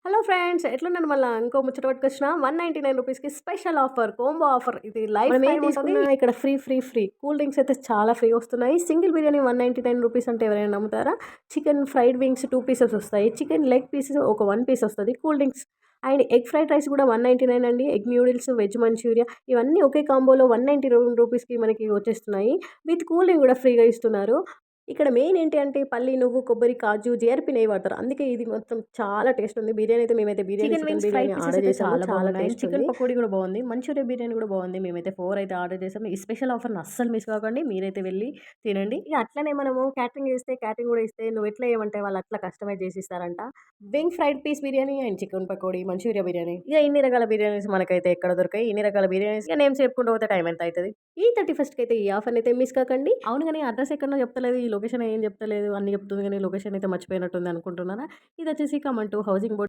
Hello friends, ఎట్లున్నాను మళ్ళా ఇంకో ముచ్చట పట్టుకొచ్చిన 199 రూపీస్కి స్పెషల్ ఆఫర్, కోంబో ఆఫర్. ఇది లైఫ్ మనం ఏం టైం ఉంటుంది. తీసుకున్నా ఇక్కడ ఫ్రీ కూల్ డ్రింక్స్ అయితే చాలా ఫ్రీ వస్తున్నాయి. సింగిల్ బిర్యానీ 199 రూపీస్ అంటే ఎవరైనా నమ్ముతారా? చికెన్ ఫ్రైడ్ వింగ్స్ 2 పీసెస్ వస్తాయి, చికెన్ లెగ్ పీసెస్ ఒక 1 పీస్ వస్తుంది, cool drinks and egg fried rice కూడా 199 అండి. ఎగ్ న్యూడిల్స్, వెజ్ మంచూరియా ఇవన్నీ ఒకే కాంబోలో 190 రూపీస్కి మనకి వచ్చేస్తున్నాయి. విత్ కూల్ డ్రింక్ కూడా ఫ్రీగా ఇస్తున్నారు. ఇక్కడ మెయిన్ ఏంటి అంటే పల్లి, నువ్వు, కొబ్బరి, కాజు, జీఆర్పీ నెయ్యి వాడతారు. అందుకే ఇది మొత్తం చాలా టేస్ట్ ఉంది. బిర్యానీ అయితే మేమైతే chicken chicken wings, fried biryani pieces order అయితే చేసాము. చాలా చాలా బాగున్నాయి. టేస్ట్ చికెన్ ఉంది. పకోడీ కూడా బాగుంది. మంచూరియా బిర్యానీ కూడా బాగుంది. మేమైతే 4 అయితే ఆర్డర్ చేసాము. ఈ స్పెషల్ ఆఫర్‌ని అస్సలు మిస్ కాకండి. మీరైతే వెళ్ళి తినండి. ఇక అట్లనే మనము క్యాటరింగ్ చేస్తే క్యాటరింగ్ కూడా ఇస్తే నువ్వు ఎట్లా ఏమంటే వాళ్ళు అట్లా కస్టమైజ్ చేసి ఇస్తారంట. Wing fried piece biryani and chicken pakodi, Manchuria biryani, ఇక ఇన్ని రకాల బిర్యానీస్ మనకైతే ఎక్కడ దొరకాయి. ఇన్ని రకాల బిర్యానీస్ ఇక నేమ్స్ చెప్పుకుంటూ పోతే టైం ఎంత అవుతుంది. ఈ 31st అయితే ఈ ఆఫర్ని అయితే మిస్ కాకండి. అవును గానీ అడ్రస్ ఎక్కడనో చెప్తలేదు. ఈ లొకేషన్ ఏం చెప్తలేదు. అన్ని చెప్తుంది గానీ లొకేషన్ అయితే మర్చిపోయినట్టుంది అనుకుంటున్నారా? ఇది వచ్చేసి కమాన్ 2 హౌసింగ్ బోర్డ్